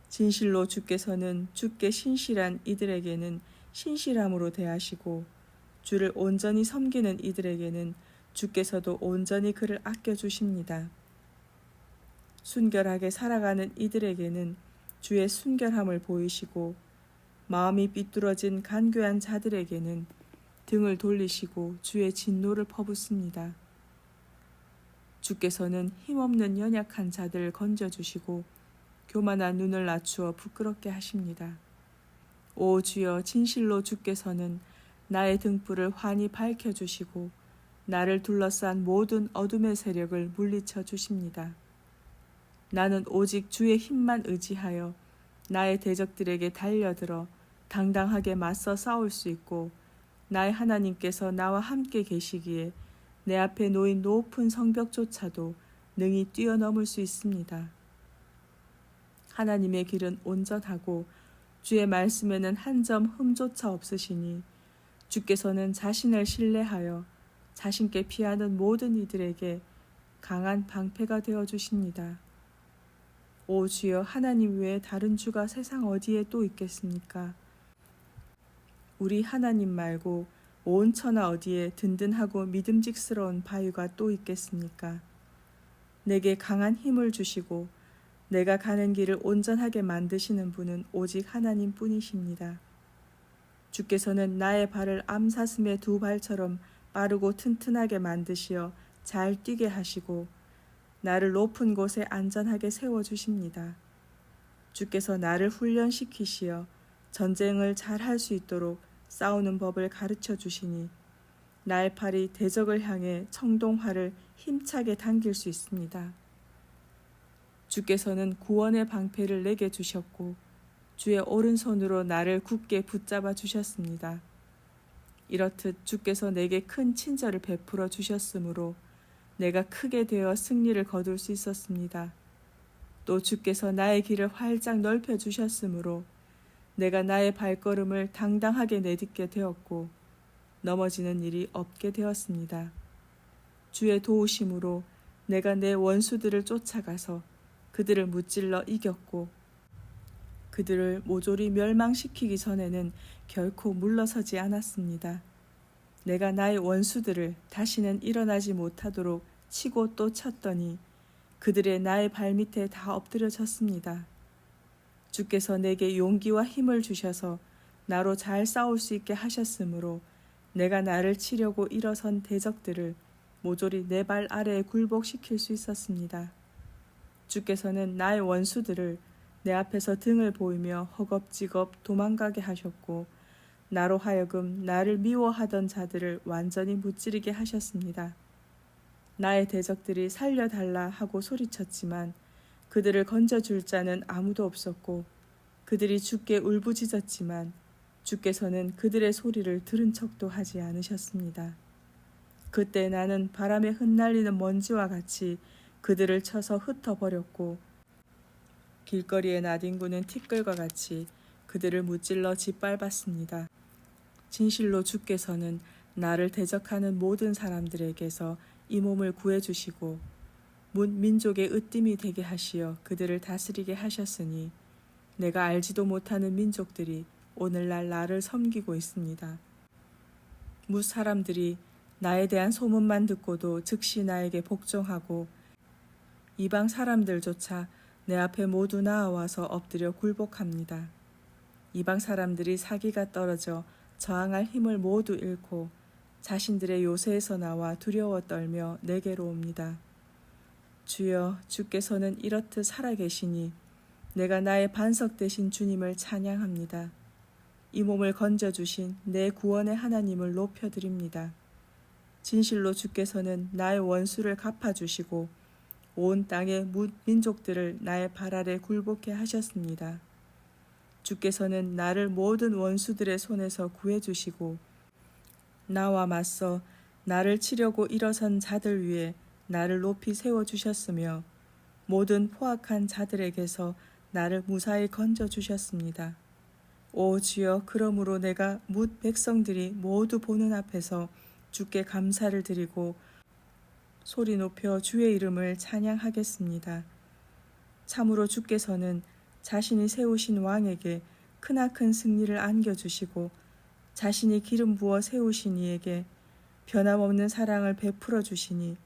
진실로 주께서는 주께 신실한 이들에게는 신실함으로 대하시고 주를 온전히 섬기는 이들에게는 주께서도 온전히 그를 아껴주십니다. 순결하게 살아가는 이들에게는 주의 순결함을 보이시고 마음이 삐뚤어진 간교한 자들에게는 등을 돌리시고 주의 진노를 퍼붓습니다. 주께서는 힘없는 연약한 자들을 건져주시고 교만한 눈을 낮추어 부끄럽게 하십니다. 오 주여, 진실로 주께서는 나의 등불을 환히 밝혀주시고 나를 둘러싼 모든 어둠의 세력을 물리쳐 주십니다. 나는 오직 주의 힘만 의지하여 나의 대적들에게 달려들어 당당하게 맞서 싸울 수 있고 나의 하나님께서 나와 함께 계시기에 내 앞에 놓인 높은 성벽조차도 능히 뛰어넘을 수 있습니다. 하나님의 길은 온전하고 주의 말씀에는 한 점 흠조차 없으시니 주께서는 자신을 신뢰하여 자신께 피하는 모든 이들에게 강한 방패가 되어 주십니다. 오 주여, 하나님 외에 다른 주가 세상 어디에 또 있겠습니까? 우리 하나님 말고 온 천하 어디에 든든하고 믿음직스러운 바위가 또 있겠습니까? 내게 강한 힘을 주시고 내가 가는 길을 온전하게 만드시는 분은 오직 하나님 뿐이십니다. 주께서는 나의 발을 암사슴의 두 발처럼 빠르고 튼튼하게 만드시어 잘 뛰게 하시고 나를 높은 곳에 안전하게 세워주십니다. 주께서 나를 훈련시키시어 전쟁을 잘 할 수 있도록 싸우는 법을 가르쳐 주시니 나의 팔이 대적을 향해 청동활을 힘차게 당길 수 있습니다. 주께서는 구원의 방패를 내게 주셨고 주의 오른손으로 나를 굳게 붙잡아 주셨습니다. 이렇듯 주께서 내게 큰 친절을 베풀어 주셨으므로 내가 크게 되어 승리를 거둘 수 있었습니다. 또 주께서 나의 길을 활짝 넓혀 주셨으므로 내가 나의 발걸음을 당당하게 내딛게 되었고 넘어지는 일이 없게 되었습니다. 주의 도우심으로 내가 내 원수들을 쫓아가서 그들을 무찔러 이겼고 그들을 모조리 멸망시키기 전에는 결코 물러서지 않았습니다. 내가 나의 원수들을 다시는 일어나지 못하도록 치고 또 쳤더니 그들의 나의 발밑에 다 엎드려졌습니다. 주께서 내게 용기와 힘을 주셔서 나로 잘 싸울 수 있게 하셨으므로 내가 나를 치려고 일어선 대적들을 모조리 내 발 아래에 굴복시킬 수 있었습니다. 주께서는 나의 원수들을 내 앞에서 등을 보이며 허겁지겁 도망가게 하셨고 나로 하여금 나를 미워하던 자들을 완전히 무찌르게 하셨습니다. 나의 대적들이 살려달라 하고 소리쳤지만 그들을 건져줄 자는 아무도 없었고 그들이 주께 울부짖었지만 주께서는 그들의 소리를 들은 척도 하지 않으셨습니다. 그때 나는 바람에 흩날리는 먼지와 같이 그들을 쳐서 흩어버렸고 길거리의 나뒹구는 티끌과 같이 그들을 무찔러 짓밟았습니다. 진실로 주께서는 나를 대적하는 모든 사람들에게서 이 몸을 구해주시고 문 민족의 으뜸이 되게 하시어 그들을 다스리게 하셨으니 내가 알지도 못하는 민족들이 오늘날 나를 섬기고 있습니다. 뭇 사람들이 나에 대한 소문만 듣고도 즉시 나에게 복종하고 이방 사람들조차 내 앞에 모두 나아와서 엎드려 굴복합니다. 이방 사람들이 사기가 떨어져 저항할 힘을 모두 잃고 자신들의 요새에서 나와 두려워 떨며 내게로 옵니다. 주여, 주께서는 이렇듯 살아계시니 내가 나의 반석 되신 주님을 찬양합니다. 이 몸을 건져주신 내 구원의 하나님을 높여드립니다. 진실로 주께서는 나의 원수를 갚아주시고 온 땅의 민족들을 나의 발 아래 굴복해 하셨습니다. 주께서는 나를 모든 원수들의 손에서 구해주시고 나와 맞서 나를 치려고 일어선 자들 위에 나를 높이 세워주셨으며 모든 포악한 자들에게서 나를 무사히 건져주셨습니다. 오 주여, 그러므로 내가 뭇 백성들이 모두 보는 앞에서 주께 감사를 드리고 소리 높여 주의 이름을 찬양하겠습니다. 참으로 주께서는 자신이 세우신 왕에게 크나큰 승리를 안겨주시고 자신이 기름 부어 세우신 이에게 변함없는 사랑을 베풀어 주시니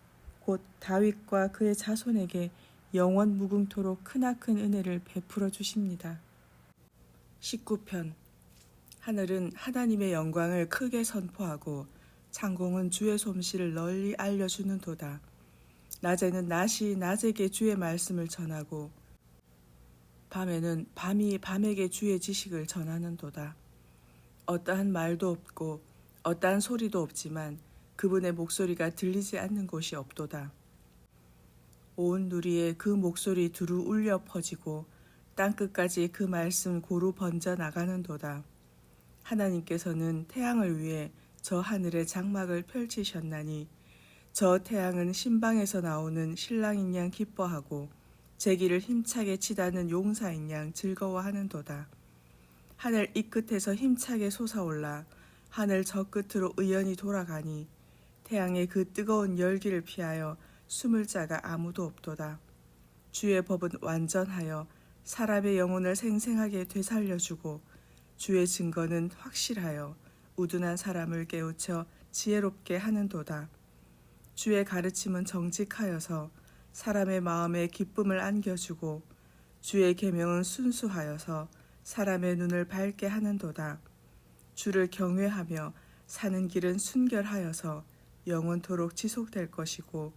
곧 다윗과 그의 자손에게 영원 무궁토록 크나큰 은혜를 베풀어 주십니다. 19편. 하늘은 하나님의 영광을 크게 선포하고 창공은 주의 솜씨를 널리 알려주는도다. 낮에는 낮이 낮에게 주의 말씀을 전하고 밤에는 밤이 밤에게 주의 지식을 전하는도다. 어떠한 말도 없고 어떠한 소리도 없지만 그분의 목소리가 들리지 않는 곳이 없도다. 온 누리에 그 목소리 두루 울려 퍼지고 땅끝까지 그 말씀 고루 번져 나가는도다. 하나님께서는 태양을 위해 저 하늘에 장막을 펼치셨나니 저 태양은 신방에서 나오는 신랑인 양 기뻐하고 제기를 힘차게 치다는 용사인 양 즐거워하는도다. 하늘 이 끝에서 힘차게 솟아올라 하늘 저 끝으로 의연히 돌아가니 태양의 그 뜨거운 열기를 피하여 숨을 자가 아무도 없도다. 주의 법은 완전하여 사람의 영혼을 생생하게 되살려주고 주의 증거는 확실하여 우둔한 사람을 깨우쳐 지혜롭게 하는도다. 주의 가르침은 정직하여서 사람의 마음에 기쁨을 안겨주고 주의 계명은 순수하여서 사람의 눈을 밝게 하는도다. 주를 경외하며 사는 길은 순결하여서 영원토록 지속될 것이고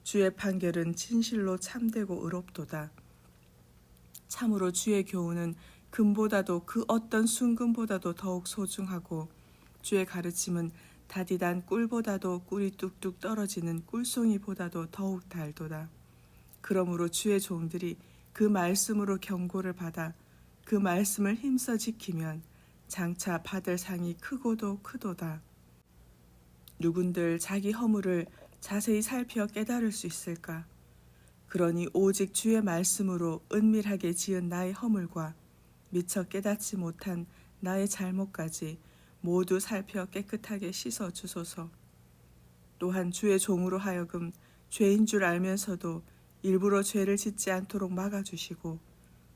주의 판결은 진실로 참되고 의롭도다. 참으로 주의 교훈은 금보다도 그 어떤 순금보다도 더욱 소중하고 주의 가르침은 다디단 꿀보다도 꿀이 뚝뚝 떨어지는 꿀송이보다도 더욱 달도다. 그러므로 주의 종들이 그 말씀으로 경고를 받아 그 말씀을 힘써 지키면 장차 받을 상이 크고도 크도다. 누군들 자기 허물을 자세히 살펴 깨달을 수 있을까? 그러니 오직 주의 말씀으로 은밀하게 지은 나의 허물과 미처 깨닫지 못한 나의 잘못까지 모두 살펴 깨끗하게 씻어 주소서. 또한 주의 종으로 하여금 죄인 줄 알면서도 일부러 죄를 짓지 않도록 막아주시고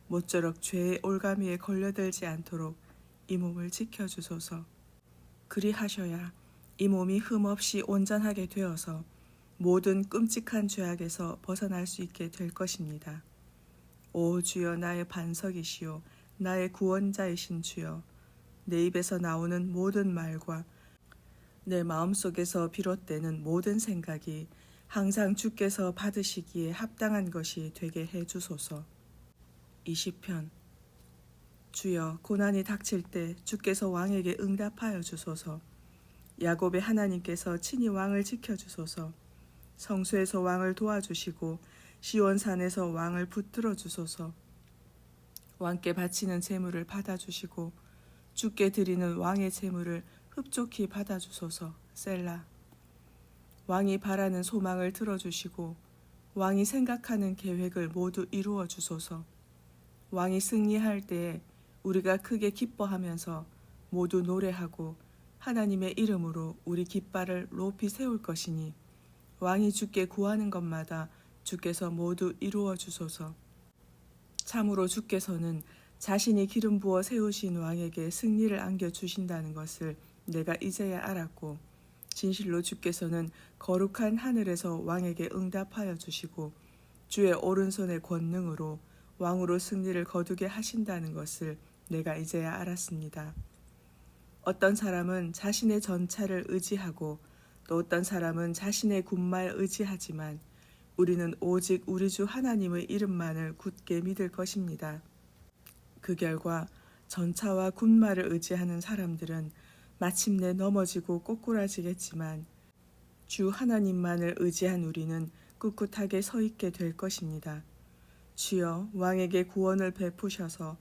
모쪼록 죄의 올가미에 걸려들지 않도록 이 몸을 지켜주소서. 그리하셔야 이 몸이 흠없이 온전하게 되어서 모든 끔찍한 죄악에서 벗어날 수 있게 될 것입니다. 오 주여, 나의 반석이시요 나의 구원자이신 주여, 내 입에서 나오는 모든 말과 내 마음속에서 비롯되는 모든 생각이 항상 주께서 받으시기에 합당한 것이 되게 해 주소서. 20편. 주여, 고난이 닥칠 때 주께서 왕에게 응답하여 주소서. 야곱의 하나님께서 친히 왕을 지켜주소서. 성소에서 왕을 도와주시고 시온산에서 왕을 붙들어 주소서. 왕께 바치는 제물을 받아주시고 주께 드리는 왕의 제물을 흡족히 받아주소서. 셀라. 왕이 바라는 소망을 들어주시고 왕이 생각하는 계획을 모두 이루어 주소서. 왕이 승리할 때에 우리가 크게 기뻐하면서 모두 노래하고 하나님의 이름으로 우리 깃발을 높이 세울 것이니 왕이 주께 구하는 것마다 주께서 모두 이루어 주소서. 참으로 주께서는 자신이 기름 부어 세우신 왕에게 승리를 안겨주신다는 것을 내가 이제야 알았고, 진실로 주께서는 거룩한 하늘에서 왕에게 응답하여 주시고 주의 오른손의 권능으로 왕으로 승리를 거두게 하신다는 것을 내가 이제야 알았습니다. 어떤 사람은 자신의 전차를 의지하고 또 어떤 사람은 자신의 군마에 의지하지만 우리는 오직 우리 주 하나님의 이름만을 굳게 믿을 것입니다. 그 결과 전차와 군마를 의지하는 사람들은 마침내 넘어지고 꼬꾸라지겠지만 주 하나님만을 의지한 우리는 꿋꿋하게 서 있게 될 것입니다. 주여, 왕에게 구원을 베푸셔서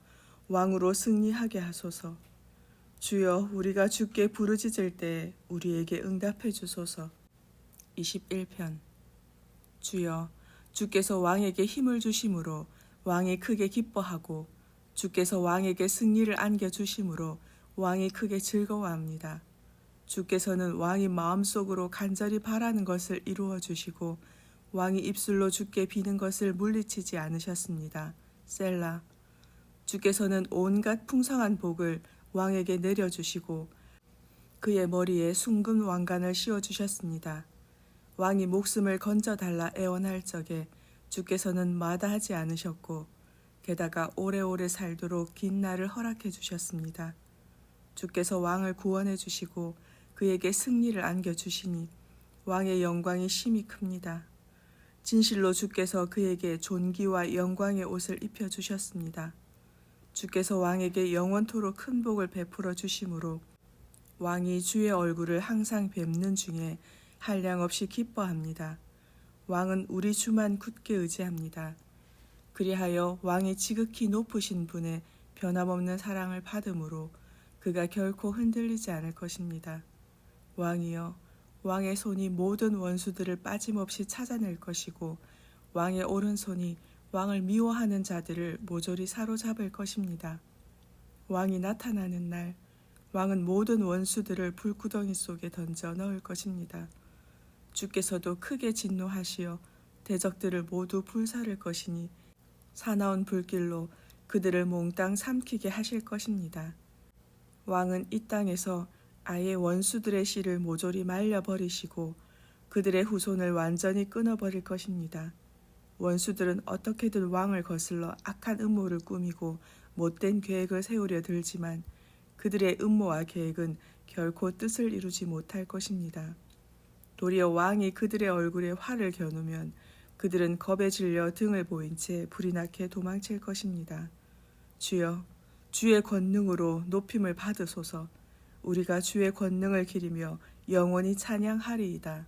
왕으로 승리하게 하소서. 주여, 우리가 주께 부르짖을 때 우리에게 응답해 주소서. 21편. 주여, 주께서 왕에게 힘을 주심으로 왕이 크게 기뻐하고 주께서 왕에게 승리를 안겨주심으로 왕이 크게 즐거워합니다. 주께서는 왕이 마음속으로 간절히 바라는 것을 이루어 주시고 왕이 입술로 주께 비는 것을 물리치지 않으셨습니다. 셀라. 주께서는 온갖 풍성한 복을 왕에게 내려주시고 그의 머리에 숭근 왕관을 씌워주셨습니다. 왕이 목숨을 건져달라 애원할 적에 주께서는 마다하지 않으셨고 게다가 오래오래 살도록 긴 날을 허락해 주셨습니다. 주께서 왕을 구원해 주시고 그에게 승리를 안겨주시니 왕의 영광이 심히 큽니다. 진실로 주께서 그에게 존귀와 영광의 옷을 입혀주셨습니다. 주께서 왕에게 영원토록 큰 복을 베풀어 주심으로 왕이 주의 얼굴을 항상 뵙는 중에 한량없이 기뻐합니다. 왕은 우리 주만 굳게 의지합니다. 그리하여 왕이 지극히 높으신 분의 변함없는 사랑을 받음으로 그가 결코 흔들리지 않을 것입니다. 왕이여, 왕의 손이 모든 원수들을 빠짐없이 찾아낼 것이고 왕의 오른손이 왕을 미워하는 자들을 모조리 사로잡을 것입니다. 왕이 나타나는 날 왕은 모든 원수들을 불구덩이 속에 던져 넣을 것입니다. 주께서도 크게 진노하시어 대적들을 모두 불사를 것이니 사나운 불길로 그들을 몽땅 삼키게 하실 것입니다. 왕은 이 땅에서 아예 원수들의 씨를 모조리 말려버리시고 그들의 후손을 완전히 끊어버릴 것입니다. 원수들은 어떻게든 왕을 거슬러 악한 음모를 꾸미고 못된 계획을 세우려 들지만 그들의 음모와 계획은 결코 뜻을 이루지 못할 것입니다. 도리어 왕이 그들의 얼굴에 활을 겨누면 그들은 겁에 질려 등을 보인 채 불이 나게 도망칠 것입니다. 주여, 주의 권능으로 높임을 받으소서. 우리가 주의 권능을 기리며 영원히 찬양하리이다.